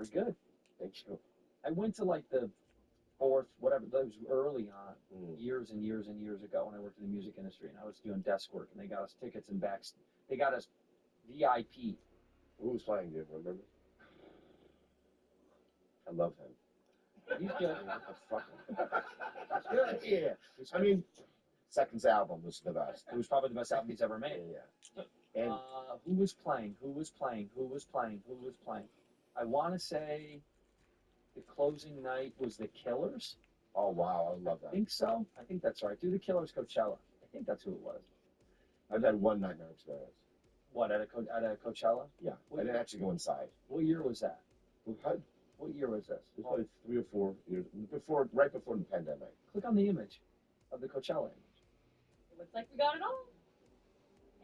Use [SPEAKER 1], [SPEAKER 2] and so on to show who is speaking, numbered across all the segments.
[SPEAKER 1] very good.
[SPEAKER 2] Thank you.
[SPEAKER 1] I went to like the fourth, whatever, those early on,
[SPEAKER 2] Mm.
[SPEAKER 1] years and years and years ago when I worked in the music industry and I was doing desk work and they got us tickets and backs. They got us VIP.
[SPEAKER 2] Who was playing? Do you remember? I love him.
[SPEAKER 1] He's good.
[SPEAKER 2] Fuck him. Yeah. I mean, Second's album was the best.
[SPEAKER 1] It was probably the best album he's ever made.
[SPEAKER 2] Yeah. And
[SPEAKER 1] Who was playing? Who was playing? Who was playing? Who was playing? I want to say the closing night was the Killers.
[SPEAKER 2] oh wow, I love
[SPEAKER 1] I
[SPEAKER 2] that.
[SPEAKER 1] think so. I think that's right. Do the Killers Coachella. I think that's who it was.
[SPEAKER 2] I've had one nightmare experience.
[SPEAKER 1] What, at a Coachella?
[SPEAKER 2] Yeah. I didn't actually go inside.
[SPEAKER 1] What year was that?
[SPEAKER 2] What?
[SPEAKER 1] What year was this?
[SPEAKER 2] It was probably 3 or 4 years before, right before the pandemic.
[SPEAKER 1] Click on the image of the Coachella image.
[SPEAKER 3] It looks like we got it all.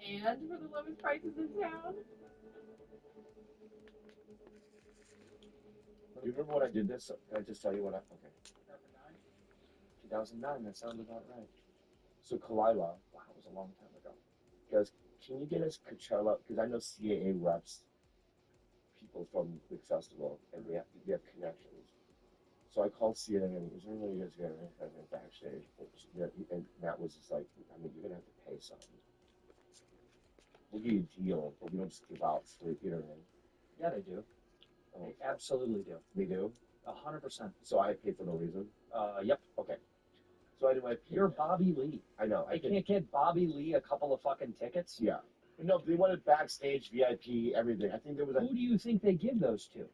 [SPEAKER 3] And for the lowest prices in town.
[SPEAKER 2] Do you remember when I did this? Can I just tell you what I? Okay.
[SPEAKER 1] 2009. That sounds about right.
[SPEAKER 2] So Kalila
[SPEAKER 1] Wow, it was a long time ago.
[SPEAKER 2] goes, can you get us Coachella? Because I know CAA reps people from the festival, and we have connections. So I called CAA and was there any way you guys get anything backstage? And Matt was just like, I mean, you're gonna have to pay something. We'll give you a deal, but we don't just give out free. You know what I mean?
[SPEAKER 1] Yeah, they do.
[SPEAKER 2] Oh,
[SPEAKER 1] They absolutely do.
[SPEAKER 2] they do.
[SPEAKER 1] 100%.
[SPEAKER 2] So I paid for no reason.
[SPEAKER 1] Yep.
[SPEAKER 2] Okay. So anyway, I paid.
[SPEAKER 1] You're Bobby Lee.
[SPEAKER 2] I know.
[SPEAKER 1] They can't get Bobby Lee a couple of fucking tickets.
[SPEAKER 2] Yeah. No, they wanted backstage, VIP, everything. I think there was a.
[SPEAKER 1] Who do you think they give those to?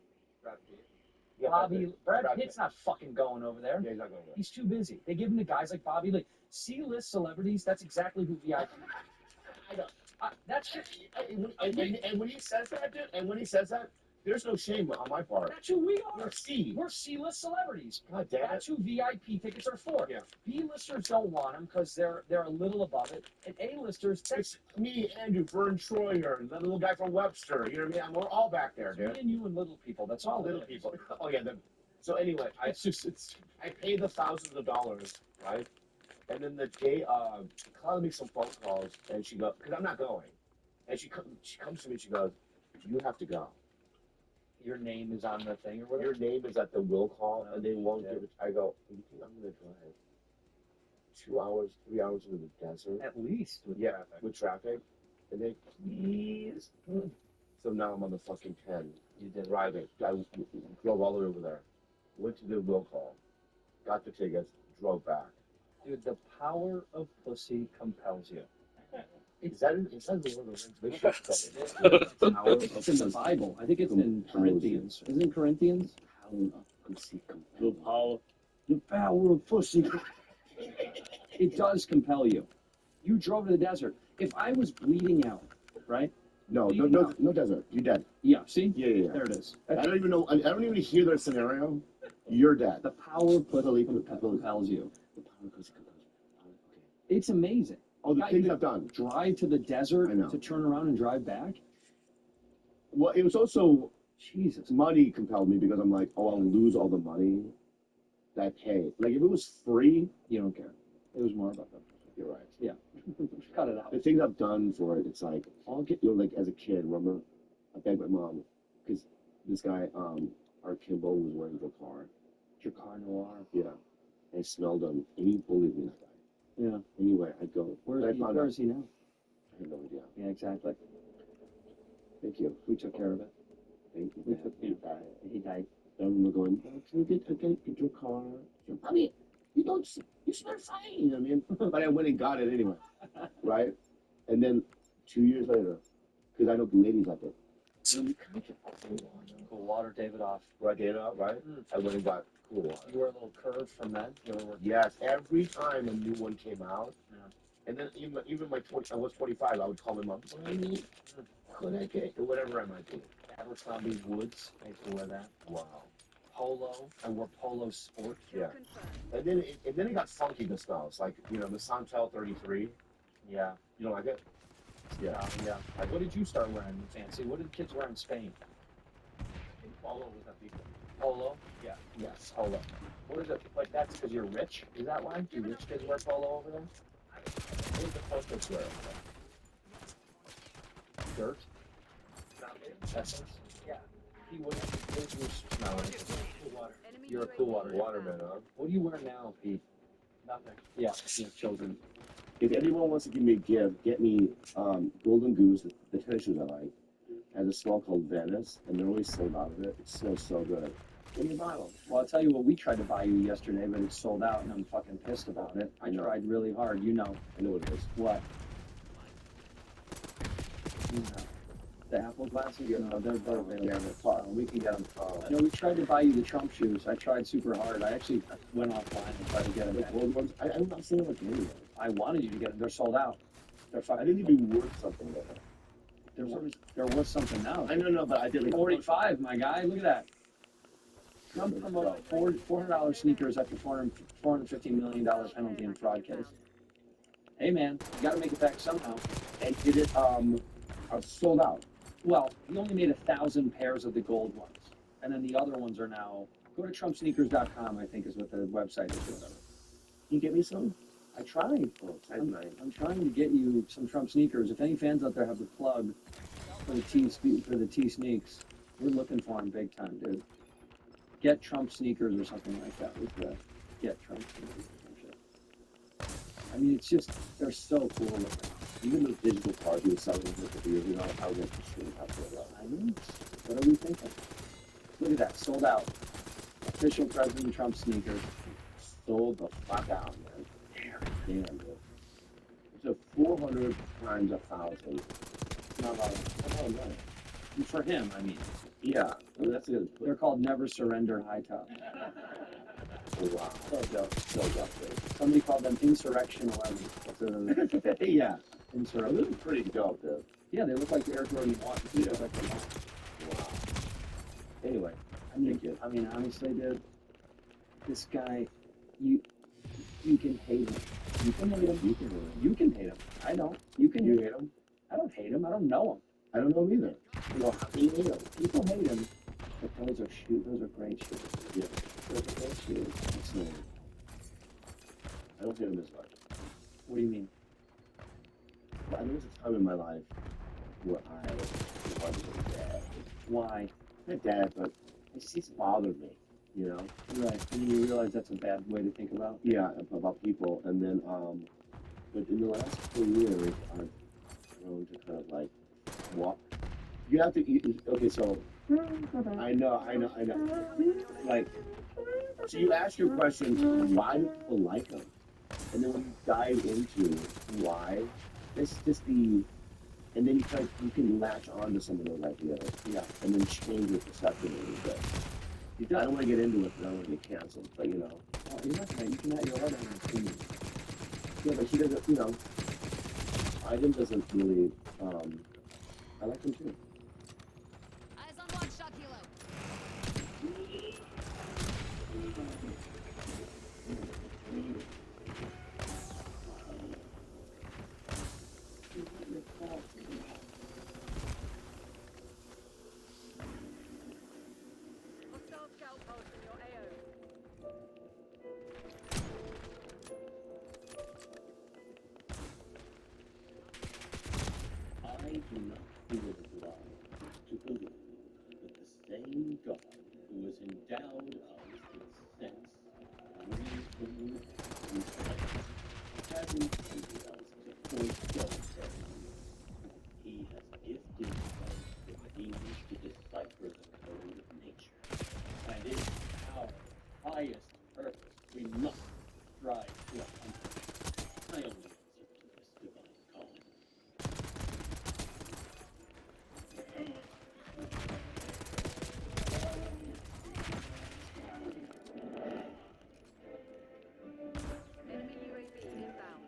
[SPEAKER 2] Yeah,
[SPEAKER 1] Brad
[SPEAKER 2] Brad
[SPEAKER 1] Pitt's not fucking going over there.
[SPEAKER 2] Yeah, he's not going there.
[SPEAKER 1] He's too busy. They give him to guys like Bobby Lee. C-list celebrities, that's exactly who VIP.
[SPEAKER 2] I know.
[SPEAKER 1] That's shit.
[SPEAKER 2] And when he says that, dude, there's no shame on my part.
[SPEAKER 1] That's who we are.
[SPEAKER 2] We're Steve.
[SPEAKER 1] We're C-list celebrities.
[SPEAKER 2] God damn it.
[SPEAKER 1] That's who VIP tickets are for.
[SPEAKER 2] Yeah.
[SPEAKER 1] B-listers don't want them because they're a little above it. And A-listers,
[SPEAKER 2] It's me, Andrew, Vern Troyer, the little guy from Webster. You know what I mean? We're all back there,
[SPEAKER 1] me
[SPEAKER 2] dude.
[SPEAKER 1] and you and little people. That's all
[SPEAKER 2] Little
[SPEAKER 1] it is.
[SPEAKER 2] people. Oh yeah. So anyway, I paid the thousands of dollars, right? And then the day, Clara makes some phone calls, and she goes, because I'm not going, and she comes to me, and she goes, you have to go.
[SPEAKER 1] Your name is on the thing or whatever.
[SPEAKER 2] Your name is at the will call, and they won't
[SPEAKER 1] Yeah.
[SPEAKER 2] give it. I go, you think I'm gonna drive 2 hours, 3 hours into the desert?
[SPEAKER 1] At least with
[SPEAKER 2] Yeah,
[SPEAKER 1] traffic.
[SPEAKER 2] with traffic, and they please. So now I'm on the fucking 10,
[SPEAKER 1] You did
[SPEAKER 2] driving. I drove all the way over there, went to the will call, got the tickets, drove back.
[SPEAKER 1] Dude, the power of pussy compels you.
[SPEAKER 2] Is that the Lord of the Rings? They should
[SPEAKER 1] It's in the Bible. I think it's in Corinthians. Isn't it Corinthians?
[SPEAKER 2] The power.
[SPEAKER 1] The power of pussy. It does compel you. You drove to the desert. If I was bleeding out, right?
[SPEAKER 2] No desert. You're dead.
[SPEAKER 1] Yeah, see?
[SPEAKER 2] Yeah.
[SPEAKER 1] There it is.
[SPEAKER 2] I don't even know. I don't even hear their scenario. You're dead.
[SPEAKER 1] The power of pussy compels you.
[SPEAKER 2] The power of pussy compels you.
[SPEAKER 1] It's amazing.
[SPEAKER 2] Oh, the
[SPEAKER 1] Guy,
[SPEAKER 2] things
[SPEAKER 1] you
[SPEAKER 2] I've done.
[SPEAKER 1] Drive to the desert
[SPEAKER 2] I know.
[SPEAKER 1] to turn around and drive back?
[SPEAKER 2] Well, it was also
[SPEAKER 1] Jesus.
[SPEAKER 2] money compelled me because I'm like, oh, I'll lose all the money that I pay. Like if it was free,
[SPEAKER 1] You don't care. It was more about that.
[SPEAKER 2] you're right.
[SPEAKER 1] Yeah. Cut it out.
[SPEAKER 2] The things I've done for it, it's like I'll get like as a kid. Remember, I begged my mom because this guy, our Kimbo, was wearing Drakkar.
[SPEAKER 1] Drakkar Noir.
[SPEAKER 2] Yeah, and I smelled him, and he bullied me. That guy.
[SPEAKER 1] Yeah.
[SPEAKER 2] Anyway, I go.
[SPEAKER 1] Where
[SPEAKER 2] I
[SPEAKER 1] is he,
[SPEAKER 2] found
[SPEAKER 1] where
[SPEAKER 2] out.
[SPEAKER 1] is he now?
[SPEAKER 2] I have no idea.
[SPEAKER 1] Yeah, exactly.
[SPEAKER 2] Thank you.
[SPEAKER 1] We took care of it.
[SPEAKER 2] Thank you.
[SPEAKER 1] We took him. He died.
[SPEAKER 2] I remember going, oh, can we get your car? I mean, you smell fine. You know what I mean? But I went and got it anyway, right? And then 2 years later, because I know the ladies out there,
[SPEAKER 1] Cool water, Davidoff.
[SPEAKER 2] right, Dana, right? I went and got cool water.
[SPEAKER 1] You were a little curved from that. You were
[SPEAKER 2] Yes, every time a new one came out,
[SPEAKER 1] Yeah.
[SPEAKER 2] and then even my 20, I was 25, I would call my mom, Mommy, could I get or whatever I might do.
[SPEAKER 1] Abercrombie Woods. I used to wear that.
[SPEAKER 2] Wow.
[SPEAKER 1] Polo. I wore Polo Sport.
[SPEAKER 2] Yeah. And then it got funky, the smells. Like, the Santel 33.
[SPEAKER 1] Yeah.
[SPEAKER 2] You don't like it? Yeah.
[SPEAKER 1] Yeah. What did you start wearing fancy? What did kids wear in Spain?
[SPEAKER 2] Polo was that people.
[SPEAKER 1] Polo?
[SPEAKER 2] Yeah.
[SPEAKER 1] Yes, polo. What is it? Like that's because you're rich? Is that why? Do rich kids wear polo over there? What does the poor kids wear over there? Dirt? Essence? Yeah. He was You're a cool water.
[SPEAKER 2] Waterman, huh?
[SPEAKER 1] What do you wear now, Pete?
[SPEAKER 3] Nothing.
[SPEAKER 1] Yeah, children.
[SPEAKER 2] If anyone wants to give me a gift, get me Golden Goose, the tennis shoes I like. Has a smell called Venice, and they're always sold out of it. It's so good. Give me a bottle.
[SPEAKER 1] Well, I'll tell you what we tried to buy you yesterday, but it's sold out, and I'm fucking pissed about it. I
[SPEAKER 2] No.
[SPEAKER 1] tried really hard. You know
[SPEAKER 2] I know what it is.
[SPEAKER 1] what? You know. The Apple glasses? No, they're available.
[SPEAKER 2] Yeah, they're fun.
[SPEAKER 1] We can get them. No, we tried to buy you the Trump shoes. I tried super hard. I actually went offline and tried to get
[SPEAKER 2] The
[SPEAKER 1] them.
[SPEAKER 2] gold ones, I'm not seeing them anywhere.
[SPEAKER 1] I wanted you to get them. They're sold out. They're
[SPEAKER 2] I
[SPEAKER 1] fucking.
[SPEAKER 2] didn't even worth something there.
[SPEAKER 1] They're worth something now.
[SPEAKER 2] I know, but I did like
[SPEAKER 1] 45, my guy. Look at that. Trump promoted $400 sneakers after $450 million penalty and fraud case. Hey man, you got to make it back somehow.
[SPEAKER 2] And did it sold out.
[SPEAKER 1] Well, he only made 1,000 pairs of the gold ones, and then the other ones are now. Go to TrumpSneakers.com. I think is what the website is. Or whatever.
[SPEAKER 2] Can you get me some?
[SPEAKER 1] I tried.
[SPEAKER 2] Oh, type 9.
[SPEAKER 1] I'm trying to get you some Trump sneakers. If any fans out there have the plug for the T sneaks, we're looking for them big time, dude. Get Trump sneakers or something like that. Was the get Trump sneakers or some shit. I mean, it's just they're so cool looking.
[SPEAKER 2] Even those digital cards you were selling a couple years ago, I was interested in how to go.
[SPEAKER 1] I mean, what are we thinking? Look at that, sold out. Official President Trump sneakers.
[SPEAKER 2] Sold the fuck out, man. Damn, dude. It's a 400 times 1,000.
[SPEAKER 1] It's not a lot of money. And for him, I mean.
[SPEAKER 2] Yeah, I mean, that's a good.
[SPEAKER 1] They're called Never Surrender High Top.
[SPEAKER 2] Oh, wow.
[SPEAKER 1] So dope.
[SPEAKER 2] So good.
[SPEAKER 1] Somebody called them Insurrection 11. That's their
[SPEAKER 2] Yeah,
[SPEAKER 1] Insurrection.
[SPEAKER 2] this is pretty dope, dude.
[SPEAKER 1] Yeah, they look like the Air Jordan 1. They look like the one.
[SPEAKER 2] Wow. Anyway,
[SPEAKER 1] I mean, honestly, dude, this guy, you can hate him. You can hate him.
[SPEAKER 2] you can really.
[SPEAKER 1] You can hate him. I don't. You can
[SPEAKER 2] You
[SPEAKER 1] hate him.
[SPEAKER 2] hate him?
[SPEAKER 1] I don't hate him. I don't know him.
[SPEAKER 2] I don't know either. You know, how can you hate him?
[SPEAKER 1] People hate him, but those are shoes. Those are great shoes.
[SPEAKER 2] Yeah.
[SPEAKER 1] Those are great shoes.
[SPEAKER 2] Absolutely. I don't hate him as much.
[SPEAKER 1] What do you mean?
[SPEAKER 2] But there was a time in my life where I wanted a dad.
[SPEAKER 1] Why?
[SPEAKER 2] Not dad, but it just bothered me, you know?
[SPEAKER 1] Right. And you realize that's a bad way to think about.
[SPEAKER 2] Yeah, about people. And then, but in the last 4 years, I've grown to kind of like walk. You have to, okay, so, I know. Like, so you ask your question, why do people like them? And then when you dive into why, it's just and then you can latch on to some of those ideas,
[SPEAKER 1] Yeah.
[SPEAKER 2] and then change your perception a little bit. I don't want to get into it because I don't want to get canceled, but you know.
[SPEAKER 1] Oh, you're not gonna. You can have your own opinion.
[SPEAKER 2] Yeah, but he doesn't, you know, Ivan doesn't really, I like him too.
[SPEAKER 4] Eyes on one shot, Kilo. Hostile scout post in your AO.
[SPEAKER 5] I do not feel the drive to believe that the same God who has endowed us with sense, reason, and respect has intended us to forego ceremony. He has gifted us with means to decipher the code of nature, and in our highest purpose we must strive to accomplish. I only answer to this divine calling.
[SPEAKER 4] Enemy UAV inbound.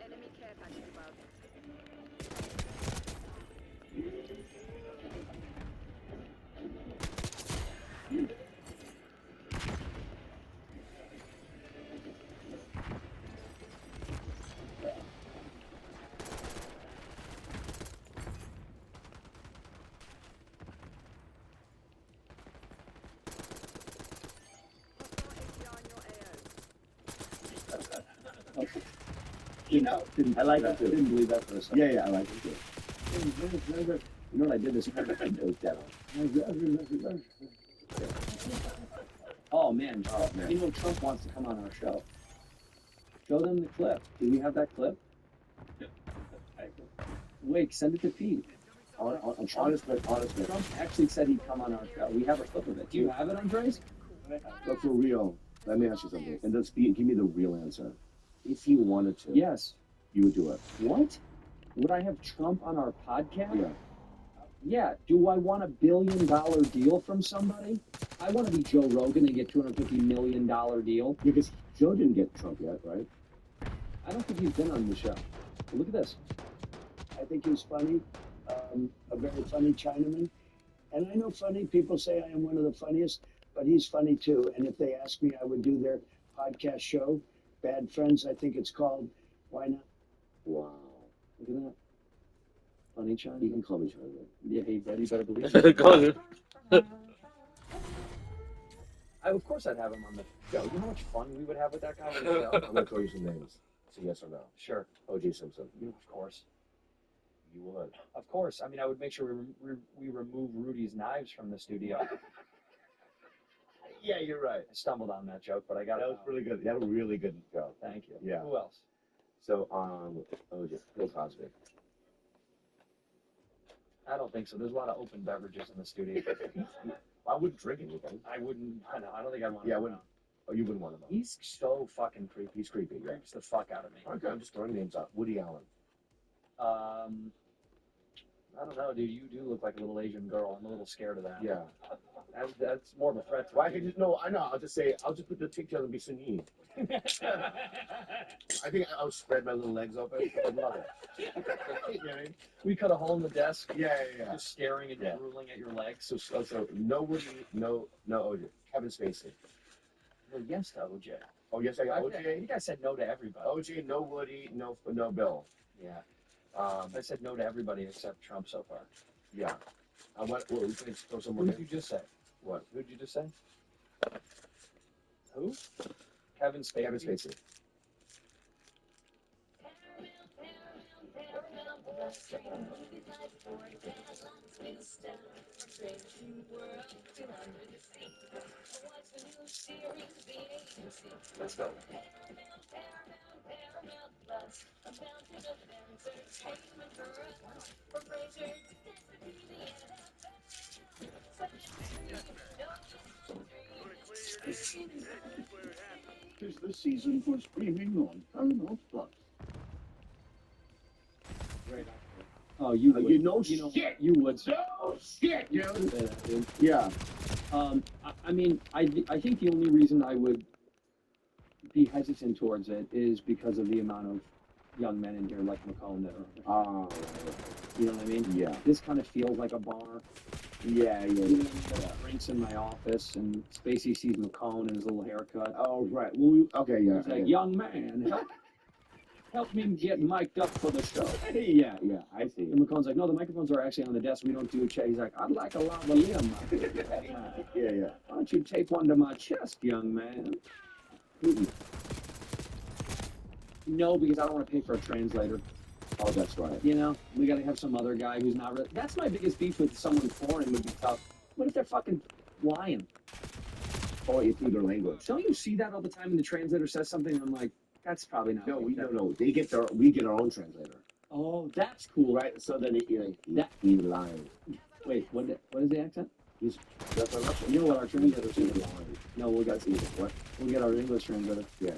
[SPEAKER 4] Enemy care package above.
[SPEAKER 6] You know, I like it too.
[SPEAKER 1] Didn't believe that for a second.
[SPEAKER 6] Yeah, I like it too.
[SPEAKER 1] You know what I did this morning?
[SPEAKER 6] Note that on.
[SPEAKER 1] Oh man, you know Trump wants to come on our show. Show them the clip. Do we have that clip? Wait, send it to Pete.
[SPEAKER 6] Honestly,
[SPEAKER 1] Trump actually said he'd come on our show. We have a clip of it. Do you have it, Andres?
[SPEAKER 6] but for real, let me ask you something. And just give me the real answer. If you wanted to,
[SPEAKER 1] Yes.
[SPEAKER 6] you would do it.
[SPEAKER 1] What? Would I have Trump on our podcast?
[SPEAKER 6] Yeah.
[SPEAKER 1] Yeah. Do I want $1 billion deal from somebody? I want to be Joe Rogan and get $250 million deal.
[SPEAKER 6] Because Joe didn't get Trump yet, right?
[SPEAKER 1] I don't think he's been on the show. Look at this.
[SPEAKER 7] I think he's funny, a very funny Chinaman. And I know funny people say I am one of the funniest, but he's funny too. And if they ask me, I would do their podcast show, Bad Friends, I think it's called. Why not?
[SPEAKER 6] Wow.
[SPEAKER 1] Look at that. Funny China.
[SPEAKER 6] You can call me China.
[SPEAKER 1] Yeah, he better believe
[SPEAKER 8] Go
[SPEAKER 1] it.
[SPEAKER 8] ahead.
[SPEAKER 1] Of course I'd have him on the show. You know how much fun we would have with that guy on the show?
[SPEAKER 2] I'm gonna throw you some names. Say yes or no.
[SPEAKER 1] Sure.
[SPEAKER 2] O.J. Simpson.
[SPEAKER 1] Of course.
[SPEAKER 2] You would.
[SPEAKER 1] Of course. I mean, I would make sure we remove Rudy's knives from the studio.
[SPEAKER 2] Yeah, you're right.
[SPEAKER 1] I stumbled on that joke, but I got
[SPEAKER 2] That
[SPEAKER 1] it.
[SPEAKER 2] was really good. That was a really good joke.
[SPEAKER 1] Thank you.
[SPEAKER 2] Yeah.
[SPEAKER 1] Who else?
[SPEAKER 2] So, O.J. Bill Cosby.
[SPEAKER 1] I don't think so. There's a lot of open beverages in the studio.
[SPEAKER 2] I wouldn't drink anything.
[SPEAKER 1] I wouldn't. I know. I don't think I'd want.
[SPEAKER 2] Yeah, I
[SPEAKER 1] him
[SPEAKER 2] wouldn't. Oh, you wouldn't want him.
[SPEAKER 1] He's so fucking creepy.
[SPEAKER 2] He's creepy. Yeah.
[SPEAKER 1] Creeps the fuck out of me.
[SPEAKER 2] Okay, I'm just throwing names out. Woody Allen.
[SPEAKER 1] I don't know, dude. You do look like a little Asian girl. I'm a little scared of that.
[SPEAKER 2] Yeah.
[SPEAKER 1] That's more of a threat. To
[SPEAKER 2] Why
[SPEAKER 1] me.
[SPEAKER 2] could you? No, I know. I'll just put the picture and be Sunni. I think I'll spread my little legs open. I love it. You know what I mean?
[SPEAKER 1] We cut a hole in the desk,
[SPEAKER 2] Yeah.
[SPEAKER 1] just staring and
[SPEAKER 2] Yeah.
[SPEAKER 1] drooling at your legs.
[SPEAKER 2] So no Woody, no OJ. Kevin Spacey.
[SPEAKER 1] Well, yes, to OJ.
[SPEAKER 2] Oh yes, I got
[SPEAKER 1] I
[SPEAKER 2] OJ.
[SPEAKER 1] think I said no to everybody.
[SPEAKER 2] OJ, no Woody, no Bill.
[SPEAKER 1] Yeah.
[SPEAKER 2] Um,
[SPEAKER 1] I said no to everybody except Trump so far.
[SPEAKER 2] yeah. I want. Well, we can throw some
[SPEAKER 1] Who
[SPEAKER 2] more.
[SPEAKER 1] did you just say?
[SPEAKER 2] What?
[SPEAKER 1] Who did you just say? Who? Kevin Spacey.
[SPEAKER 2] Kevin Spacey.
[SPEAKER 1] Let's go.
[SPEAKER 7] Is the season for streaming on Paramount Plus.
[SPEAKER 1] Oh, you would.
[SPEAKER 6] You know
[SPEAKER 7] shit.
[SPEAKER 1] You would.
[SPEAKER 7] Oh shit, dude.
[SPEAKER 1] say that, dude.
[SPEAKER 6] Yeah.
[SPEAKER 1] I mean, I think the only reason I would be hesitant towards it is because of the amount of young men in here like McCone that are, you know what I mean?
[SPEAKER 6] Yeah.
[SPEAKER 1] This kind of feels like a bar.
[SPEAKER 6] Yeah.
[SPEAKER 1] You know, got drinks in my office, and Spacey sees McCone and his little haircut.
[SPEAKER 6] Oh, right. Well, okay, yeah.
[SPEAKER 1] He's like, young man, help me get mic'd up for the show.
[SPEAKER 6] Yeah, I see.
[SPEAKER 1] And McCone's like, no, the microphones are actually on the desk. We don't do a chat. He's like, I'd like a lavalier mic.
[SPEAKER 6] Yeah.
[SPEAKER 1] Why don't you tape one to my chest, young man? No, because I don't want to pay for a translator.
[SPEAKER 6] Oh, that's right.
[SPEAKER 1] You know, we got to have some other guy who's not really. That's my biggest beef with someone foreign would be tough. What if they're fucking lying?
[SPEAKER 6] Oh, it's through their language.
[SPEAKER 1] Don't you see that all the time? And the translator says something, and I'm like, that's probably not.
[SPEAKER 6] No,
[SPEAKER 1] like
[SPEAKER 6] we
[SPEAKER 1] that.
[SPEAKER 6] no. We get our own translator,
[SPEAKER 1] Oh, that's cool.
[SPEAKER 6] right? So then
[SPEAKER 1] That-
[SPEAKER 6] he's lying.
[SPEAKER 1] Wait, what is the accent?
[SPEAKER 6] That's our Russian.
[SPEAKER 1] You know what our translator
[SPEAKER 6] He's
[SPEAKER 1] says?
[SPEAKER 6] lying.
[SPEAKER 1] No, we'll get
[SPEAKER 6] What?
[SPEAKER 1] we'll get our English translator.
[SPEAKER 6] Yeah.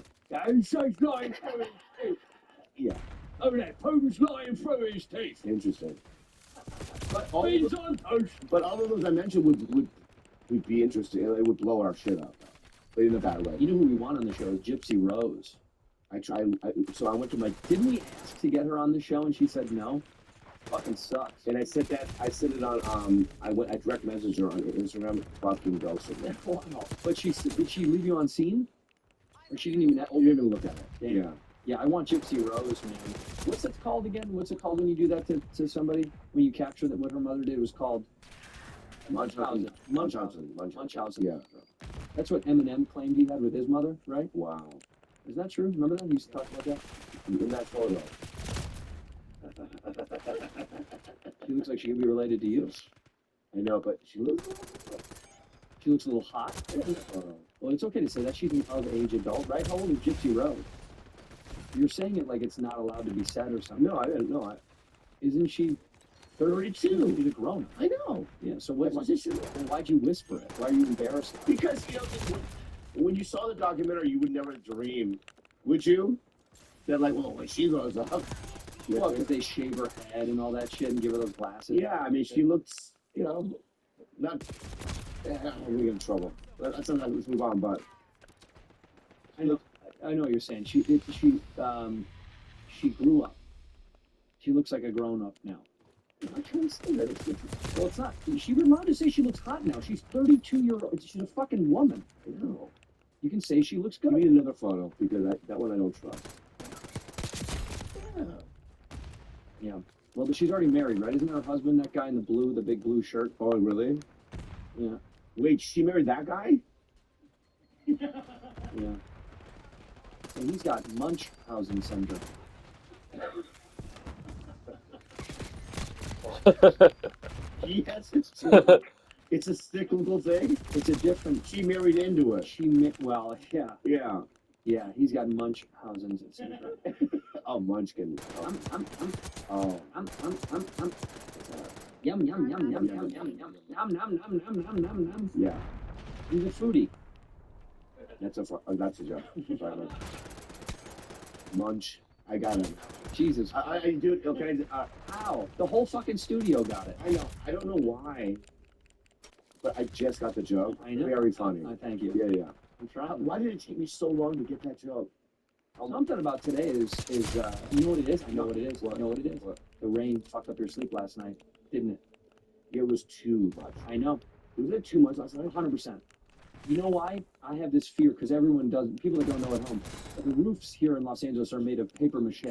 [SPEAKER 1] He's lying through his teeth.
[SPEAKER 6] Yeah.
[SPEAKER 1] Over there, Putin's lying through his teeth.
[SPEAKER 6] Interesting. But
[SPEAKER 1] Beans on toast.
[SPEAKER 6] all of those I mentioned would be interesting. It would blow our shit up, but in a bad way.
[SPEAKER 1] You know who we want on the show is Gypsy Rose.
[SPEAKER 6] So I went to my
[SPEAKER 1] Didn't we ask to get her on the show and she said no? Fucking sucks.
[SPEAKER 6] and I said it on I direct messaged her on Instagram, fucking ghosted me.
[SPEAKER 1] Wow. But did she leave you on scene? Or she didn't even.
[SPEAKER 6] Oh, you didn't look at it.
[SPEAKER 1] Damn.
[SPEAKER 6] Yeah.
[SPEAKER 1] Yeah, I want Gypsy Rose, man. What's it called again? What's it called when you do that to somebody? When you capture that what her mother did was called Munchausen. Munchausen.
[SPEAKER 6] Yeah.
[SPEAKER 1] That's what Eminem claimed he had with his mother, right?
[SPEAKER 6] Wow.
[SPEAKER 1] Is that true? Remember that? He used to talk about that?
[SPEAKER 6] in that photo.
[SPEAKER 1] She looks like she could be related to you.
[SPEAKER 6] I know, but she looks.
[SPEAKER 1] She looks a little hot.
[SPEAKER 6] Uh,
[SPEAKER 1] Well, it's okay to say that. She's an of-age adult, right? How old is Gypsy Rose? You're saying it like it's not allowed to be said or something.
[SPEAKER 6] no, I didn't know.
[SPEAKER 1] Isn't she
[SPEAKER 6] 32.
[SPEAKER 1] She's a grown-up.
[SPEAKER 6] I know.
[SPEAKER 1] Yeah, so what,
[SPEAKER 6] What's this shit?
[SPEAKER 1] then why'd you whisper it? Why are you embarrassed?
[SPEAKER 6] Because you know, when you saw the documentary, you would never dream, would you? That like, well, when she grows up.
[SPEAKER 1] Well, because they shave her head and all that shit and give her those glasses.
[SPEAKER 6] Yeah, I mean, she looks, you know, not. We get in trouble. Let's move on. But
[SPEAKER 1] I know what you're saying. She grew up. She looks like a grown-up now.
[SPEAKER 6] I can't say that. It's
[SPEAKER 1] Well, it's not. She was allowed to say she looks hot now. She's 32-year-old. She's a fucking woman.
[SPEAKER 6] I know.
[SPEAKER 1] You can say she looks
[SPEAKER 6] Give
[SPEAKER 1] good.
[SPEAKER 6] me another photo because that one I don't trust.
[SPEAKER 1] Yeah. Well, but she's already married, right? Isn't her husband that guy in the blue, the big blue shirt?
[SPEAKER 6] Oh, really?
[SPEAKER 1] Yeah.
[SPEAKER 6] Wait, she married that guy?
[SPEAKER 1] Yeah. And he's got Munchausen syndrome.
[SPEAKER 6] Yes, it's a cyclical thing.
[SPEAKER 1] It's a different.
[SPEAKER 6] She married into it.
[SPEAKER 1] Well, yeah,
[SPEAKER 6] Yeah.
[SPEAKER 1] yeah. He's got Munchausen syndrome.
[SPEAKER 6] Oh, Munchkin.
[SPEAKER 1] Um, um, um,
[SPEAKER 6] Oh.
[SPEAKER 1] Yum yum yum yum yum yum yum yum yum yum yum yum yum yum.
[SPEAKER 6] Yeah.
[SPEAKER 1] He's a foodie.
[SPEAKER 6] That's a joke. Sorry, man. Munch. I got him.
[SPEAKER 1] Jesus.
[SPEAKER 6] I do. Okay.
[SPEAKER 1] How? The whole fucking studio got it.
[SPEAKER 6] I know. I don't know why, but I just got the joke.
[SPEAKER 1] I know.
[SPEAKER 6] Very funny.
[SPEAKER 1] I thank you.
[SPEAKER 6] Yeah, yeah.
[SPEAKER 1] I'm trying.
[SPEAKER 6] Why did it take me so long to get that joke?
[SPEAKER 1] Something about today is you know what it is? I know what it is.
[SPEAKER 6] What?
[SPEAKER 1] You know what it is?
[SPEAKER 6] What?
[SPEAKER 1] The rain fucked up your sleep last night, didn't it?
[SPEAKER 6] It was too much.
[SPEAKER 1] I know.
[SPEAKER 6] Was it 2 months last night?
[SPEAKER 1] 100%. You know why? I have this fear because everyone does. People that don't know at home, the roofs here in Los Angeles are made of paper mache.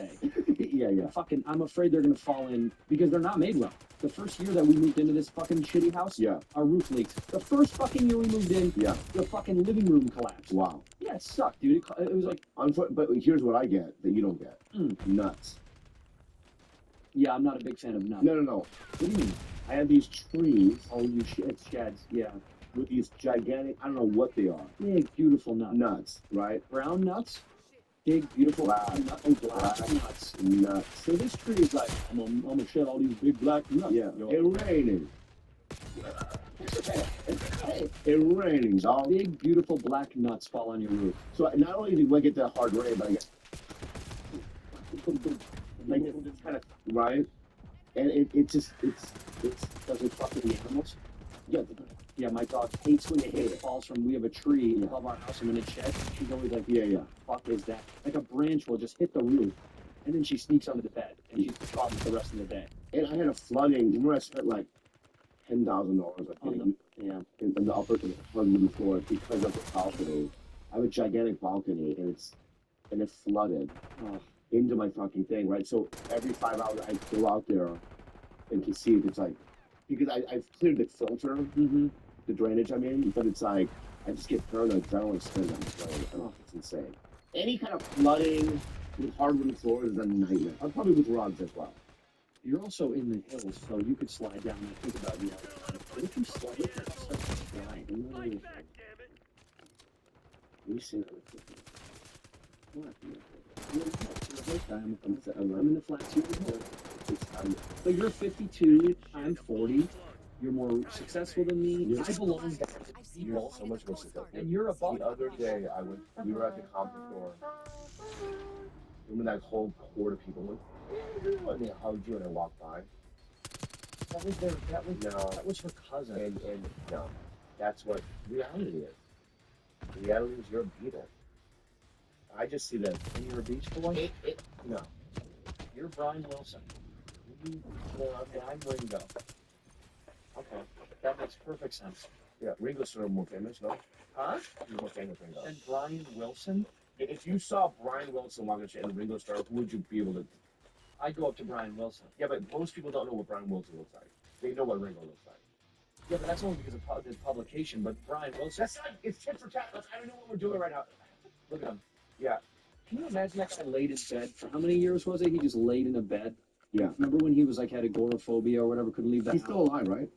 [SPEAKER 6] Yeah, yeah.
[SPEAKER 1] Fucking, I'm afraid they're gonna fall in because they're not made well. The first year that we moved into this fucking shitty house,
[SPEAKER 6] Yeah.
[SPEAKER 1] our roof leaked. The first fucking year we moved in,
[SPEAKER 6] Yeah.
[SPEAKER 1] the fucking living room collapsed.
[SPEAKER 6] Wow.
[SPEAKER 1] Yeah, it sucked, dude. It was like,
[SPEAKER 6] But here's what I get that you don't get. Nuts.
[SPEAKER 1] yeah, I'm not a big fan of nuts.
[SPEAKER 6] No, no, no.
[SPEAKER 1] What do you mean?
[SPEAKER 6] I have these trees
[SPEAKER 1] Oh, it's sheds. Yeah,
[SPEAKER 6] with these gigantic, I don't know what they are,
[SPEAKER 1] big, beautiful nuts.
[SPEAKER 6] nuts, right?
[SPEAKER 1] Brown nuts, big, beautiful
[SPEAKER 6] Black.
[SPEAKER 1] nuts. Oh, black nuts.
[SPEAKER 6] Nuts.
[SPEAKER 1] So this tree is like, I'm gonna shed all these big black nuts.
[SPEAKER 6] Yeah.
[SPEAKER 1] Yo.
[SPEAKER 6] It's raining. It's raining, dog.
[SPEAKER 1] Big, beautiful black nuts fall on your roof.
[SPEAKER 6] So not only do I get the hard rain, but I get like it's kind of right, and it just
[SPEAKER 1] Does it fuck with the animals?
[SPEAKER 6] yeah.
[SPEAKER 1] Yeah, my dog hates when it falls from. We have a tree above our house, and when it sheds, she's always like,
[SPEAKER 6] Yeah, yeah.
[SPEAKER 1] "Fuck is that?" Like a branch will just hit the roof, and then she sneaks under the bed, and she's problem the rest of the day.
[SPEAKER 6] And I had a flooding. Remember, I spent like $10,000 like
[SPEAKER 1] On yeah,
[SPEAKER 6] in the upper wooden floor because of the balcony. I have a gigantic balcony, and it flooded
[SPEAKER 1] oh,
[SPEAKER 6] into my fucking thing, right? So every 5 hours, I go out there and can see if it's like because I've cleared the filter, the drainage. I mean, but it's like I just get paranoid because I don't want to spend on the drain. Oh, it's insane. Any kind of flooding with hardwood floors is a nightmare. I'm probably with rugs as well.
[SPEAKER 1] You're also in the hills, so you could slide down and think about the other. What if you slide? What if you start to slide?
[SPEAKER 6] Let me see.
[SPEAKER 1] What? You're the host guy. I'm in the flats. You're the host. But you're 52. I'm 40. You're more successful than me.
[SPEAKER 6] Yeah.
[SPEAKER 1] I belong back.
[SPEAKER 2] You're so much more successful.
[SPEAKER 1] And you're above.
[SPEAKER 2] The other day, we were at the conference store. Remember that whole horde of people? And they hugged you and I walked by.
[SPEAKER 1] That was their. That was her cousin.
[SPEAKER 2] And no, that's what reality is. Reality is you're a Beatle. I just see that.
[SPEAKER 1] And you're a Beach Boy.
[SPEAKER 2] No.
[SPEAKER 1] You're Brian Wilson.
[SPEAKER 2] I'm Ringo.
[SPEAKER 1] Okay, that makes perfect sense.
[SPEAKER 2] Yeah, Ringo's sort of more famous, no?
[SPEAKER 1] Huh?
[SPEAKER 2] He's more famous than Ringo.
[SPEAKER 1] And Brian Wilson.
[SPEAKER 2] If you saw Brian Wilson walking the street and Ringo Starr, who would you be able to?
[SPEAKER 1] I'd go up to Brian Wilson.
[SPEAKER 2] Yeah, but most people don't know what Brian Wilson looks like. They know what Ringo looks like.
[SPEAKER 1] Yeah, but that's only because of the publication. But Brian Wilson.
[SPEAKER 2] That's not. It's tit for tat. I don't know what we're doing right now.
[SPEAKER 1] Look at him.
[SPEAKER 2] Yeah.
[SPEAKER 1] Can you imagine that guy laid in bed for how many years was it? He just laid in a bed.
[SPEAKER 6] Yeah.
[SPEAKER 1] Remember when he was like had agoraphobia or whatever, couldn't leave the
[SPEAKER 6] He's
[SPEAKER 1] house?
[SPEAKER 6] still alive, right?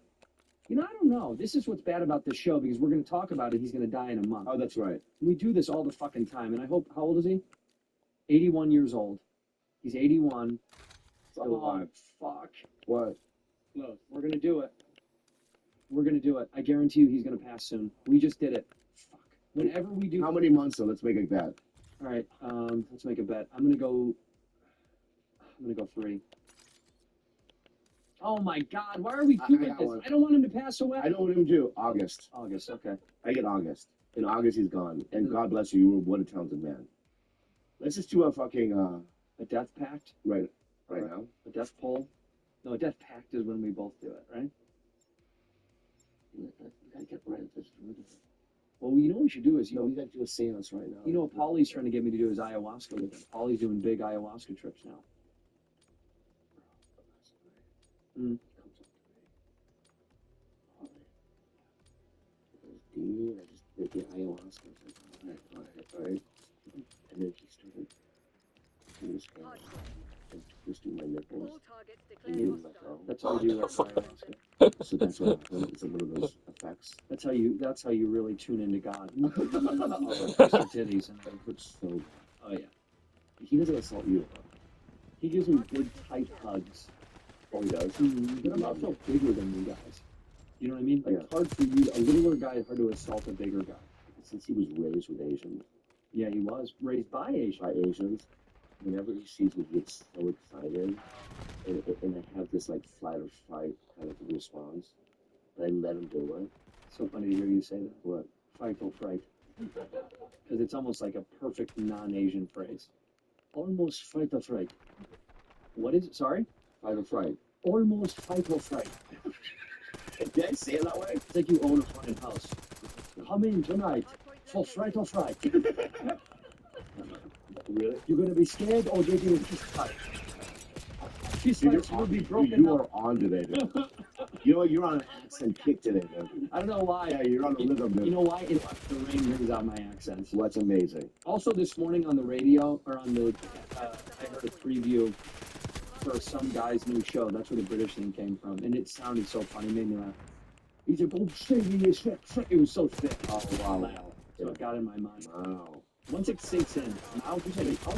[SPEAKER 1] You know, I don't know. This is what's bad about this show because we're going to talk about it. He's going to die in a month.
[SPEAKER 6] Oh, that's right.
[SPEAKER 1] We do this all the fucking time, and I hope. How old is he? 81 years old. He's 81.
[SPEAKER 6] Still
[SPEAKER 1] Oh,
[SPEAKER 6] alive.
[SPEAKER 1] fuck.
[SPEAKER 6] What?
[SPEAKER 1] Look, we're gonna do it. We're gonna do it. I guarantee you, he's gonna pass soon. We just did it. Fuck. Whenever we do.
[SPEAKER 6] How many months though? Let's make a bet.
[SPEAKER 1] All right. Let's make a bet. I'm gonna go 3. Oh my God! Why are we
[SPEAKER 6] I
[SPEAKER 1] doing
[SPEAKER 6] got
[SPEAKER 1] this?
[SPEAKER 6] one.
[SPEAKER 1] I don't want him to pass away.
[SPEAKER 6] I know what him do. August.
[SPEAKER 1] August. Okay.
[SPEAKER 6] I get August. In August he's gone. And God bless you. You were what a talented man. Let's just do a fucking
[SPEAKER 1] A death pact.
[SPEAKER 6] right now.
[SPEAKER 1] A death poll. No, a death pact is when we both do it, right?
[SPEAKER 6] You gotta get right.
[SPEAKER 1] Well, you know what we should do is
[SPEAKER 6] You know, we gotta do a seance right now.
[SPEAKER 1] you know what Paulie's trying to get me to do is ayahuasca with him. Paulie's doing big ayahuasca trips now. Mm.
[SPEAKER 6] Dean, I just did the ayahuasca. All right. And then he started doing this guy and twisting my nipples.
[SPEAKER 4] All targets
[SPEAKER 6] And
[SPEAKER 4] declared
[SPEAKER 6] he let
[SPEAKER 4] hostile.
[SPEAKER 6] go.
[SPEAKER 1] That's how you do it. ayahuasca.
[SPEAKER 6] So that's what happened. It's one of those effects.
[SPEAKER 1] That's how you really tune into God. Extra titties and
[SPEAKER 6] So,
[SPEAKER 1] oh yeah.
[SPEAKER 6] he doesn't assault you.
[SPEAKER 1] He gives me big tight hugs.
[SPEAKER 6] Oh, he does.
[SPEAKER 1] But I'm also bigger than you guys. You know what I mean? Like
[SPEAKER 6] Yeah.
[SPEAKER 1] it's hard for you. A littler guy is hard to assault a bigger guy.
[SPEAKER 6] Since he was raised with Asians,
[SPEAKER 1] Yeah, he was raised by Asian.
[SPEAKER 6] by Asians, whenever he sees me, he gets so excited. And I have this like flight or fight kind of response. But I let him do it.
[SPEAKER 1] So funny to hear you say that.
[SPEAKER 6] What?
[SPEAKER 1] Fight or fright. Because it's almost like a perfect non-Asian phrase. Almost fight or fright. What is it? Sorry?
[SPEAKER 6] Fight or fright.
[SPEAKER 1] Almost fight or fright.
[SPEAKER 6] Did I say it that way?
[SPEAKER 1] It's like you own a haunted house. Come in tonight for fright or fright.
[SPEAKER 6] Really?
[SPEAKER 1] You're gonna be scared or you're gonna fist fight. Fist
[SPEAKER 6] Dude,
[SPEAKER 1] fights will be broken
[SPEAKER 6] you
[SPEAKER 1] up.
[SPEAKER 6] are on today, dude. You know what? You're on an accent kick today, dude.
[SPEAKER 1] I don't know why.
[SPEAKER 6] Yeah, you're on a rhythm, dude.
[SPEAKER 1] You know why? The rain brings out my accents.
[SPEAKER 6] So that's amazing.
[SPEAKER 1] Also, this morning on the radio, or on the, I heard a preview for some guy's new show. That's where the British thing came from. And it sounded so funny, made me laugh. He said, oh, shit, it was so thick.
[SPEAKER 6] Oh, wow.
[SPEAKER 1] Loud. So it got in my mind.
[SPEAKER 6] Wow.
[SPEAKER 1] Once it sinks in, now you said, oh,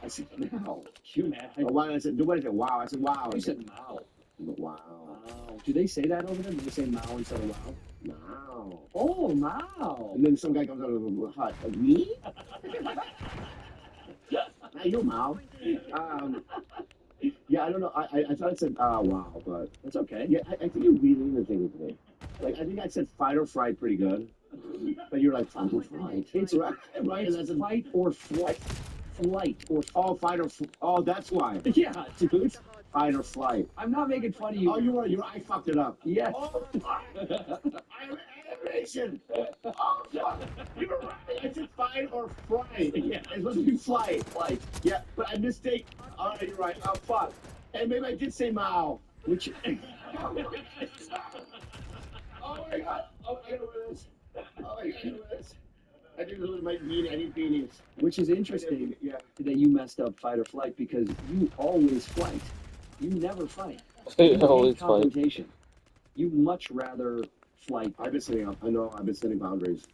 [SPEAKER 6] I said, wow.
[SPEAKER 1] you mad?
[SPEAKER 6] Oh, why? I said, nobody said, wow. I said, wow.
[SPEAKER 1] You said, wow.
[SPEAKER 6] Wow.
[SPEAKER 1] Wow. Do they say that over there? Do they say Mao instead of wow?
[SPEAKER 6] Wow.
[SPEAKER 1] Oh, Mao.
[SPEAKER 6] And then some guy comes out of the hut. Like, me? Hey, you, Mao. Yeah, I don't know. I thought I said, wow, but
[SPEAKER 1] That's okay.
[SPEAKER 6] yeah, I think you're reading the thing with me. Like, I think I said fight or fright pretty good. But you're like, fight or fright. It's right, right? And that's a
[SPEAKER 1] Fight or flight. Flight or
[SPEAKER 6] oh, fight or oh, that's why.
[SPEAKER 1] yeah, dude.
[SPEAKER 6] Fight or flight.
[SPEAKER 1] I'm not making fun of you.
[SPEAKER 6] Oh, you're right. I fucked it up.
[SPEAKER 1] Yes.
[SPEAKER 6] Oh, fuck. I'm animation. Oh, fuck. You were right. I said fight or fright. Yeah, it's supposed to be flight.
[SPEAKER 1] Flight.
[SPEAKER 6] Yeah, but I mistake. All right, you're right. Oh, fuck. And maybe I did say Mao.
[SPEAKER 1] Which
[SPEAKER 6] Oh my god. Oh my god. Oh, I know what it is. Oh my god, I know what it is. I didn't lose my any beanies.
[SPEAKER 1] which is interesting
[SPEAKER 6] Yeah.
[SPEAKER 1] that you messed up fight or flight because you always fight. You never fight.
[SPEAKER 8] They
[SPEAKER 1] You
[SPEAKER 8] always
[SPEAKER 1] hate
[SPEAKER 8] fight.
[SPEAKER 1] confrontation. You much rather flight.
[SPEAKER 6] I've been setting up. I know. I've been setting boundaries.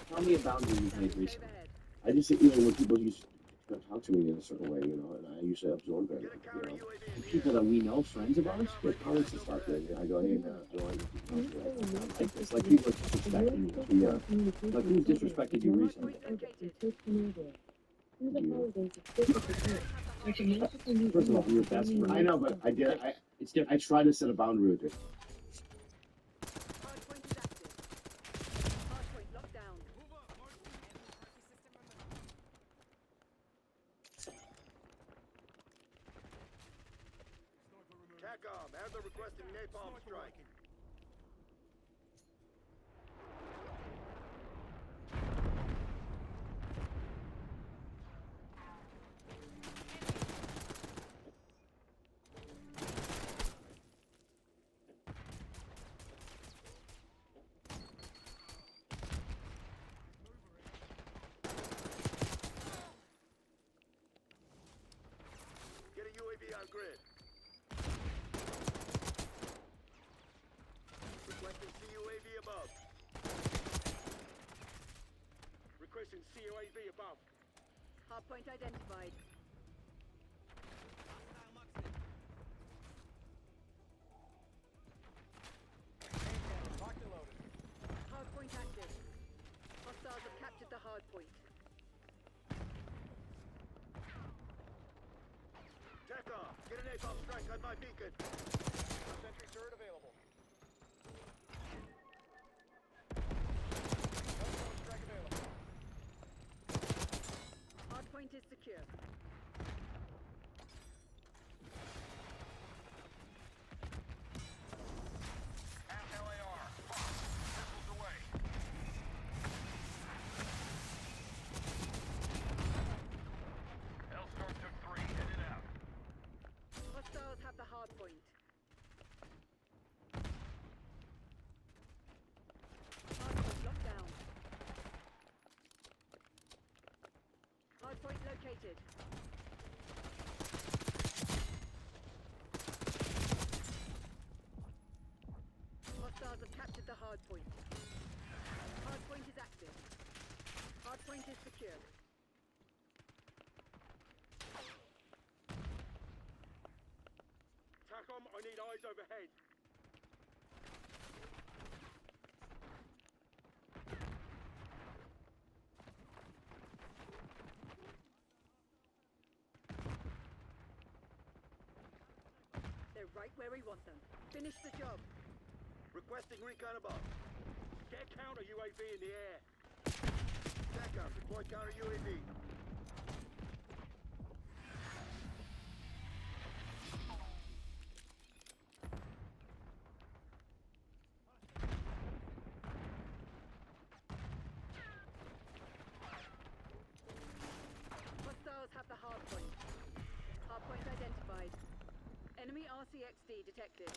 [SPEAKER 1] Tell me a boundary you've made
[SPEAKER 4] Objective
[SPEAKER 1] recently.
[SPEAKER 4] overhead.
[SPEAKER 6] I just, you know, when people used to talk to me in a certain way, you know, and I usually absorb it, you know.
[SPEAKER 1] People that we know, friends of ours,
[SPEAKER 6] With comments and stuff, and I go, hey, man, I don't like this.
[SPEAKER 1] like this, like people are disrespecting you.
[SPEAKER 6] Yeah.
[SPEAKER 1] Like who disrespected you recently? First of all, you're best friend.
[SPEAKER 6] I know, but I did.
[SPEAKER 1] It's different.
[SPEAKER 6] I tried to set a boundary with it.
[SPEAKER 4] Hardpoint is active. Hardpoint locked down.
[SPEAKER 9] TACOM, as they're requesting napalm strike. See UAV above.
[SPEAKER 4] Hardpoint identified.
[SPEAKER 9] Locked and loaded.
[SPEAKER 4] Hardpoint active. Hostiles have captured the hardpoint.
[SPEAKER 9] TACOM, get an napalm strike on my beacon. Sentry turret available. Napalm strike available.
[SPEAKER 4] Hardpoint is secure.
[SPEAKER 9] Half LAR. Missiles away. Hellstorm took 3. Headed out.
[SPEAKER 4] Hostiles have the hardpoint. Hardpoint locked down. Hardpoint located. Hostiles have captured the hardpoint. Hardpoint is active. Hardpoint is secure.
[SPEAKER 9] TACOM, I need eyes overhead.
[SPEAKER 4] They're right where we want them. Finish the job.
[SPEAKER 9] Requesting recon above. Get counter UAV in the air. TACOM, deploy counter UAV.
[SPEAKER 4] Hostiles have the hardpoint. Hardpoint identified. Enemy RCXD detected.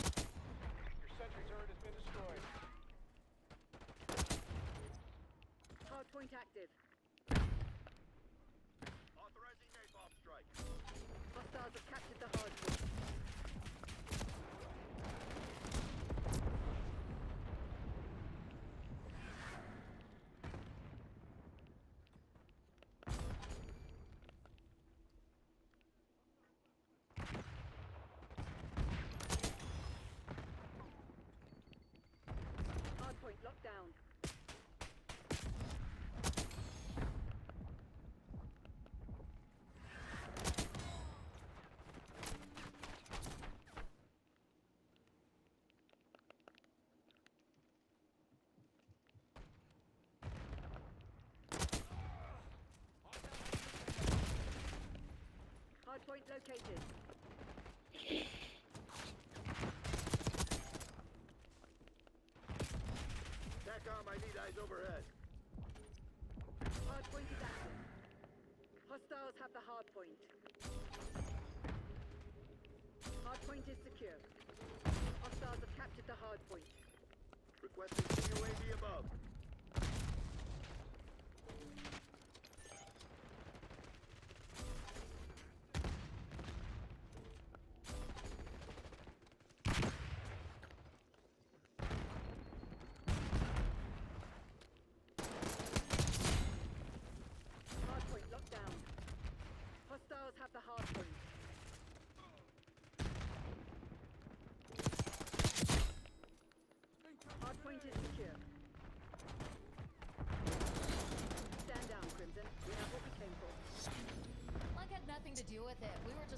[SPEAKER 9] Your sentry turret has been destroyed.
[SPEAKER 4] Hardpoint active.
[SPEAKER 9] Authorizing napalm strike.
[SPEAKER 4] Hostiles have captured the hardpoint. Hardpoint locked down. Hardpoint located.
[SPEAKER 9] TACOM, I need eyes overhead.
[SPEAKER 4] Hardpoint is active. Hostiles have the hardpoint. Hardpoint is secure. Hostiles have captured the hardpoint.
[SPEAKER 9] Requesting UAV above.
[SPEAKER 4] Hardpoint locked down. Hostiles have the hardpoint. Hardpoint is secure. Stand down, Crimson. We have what we came for.
[SPEAKER 8] Lug had nothing to do with it. We were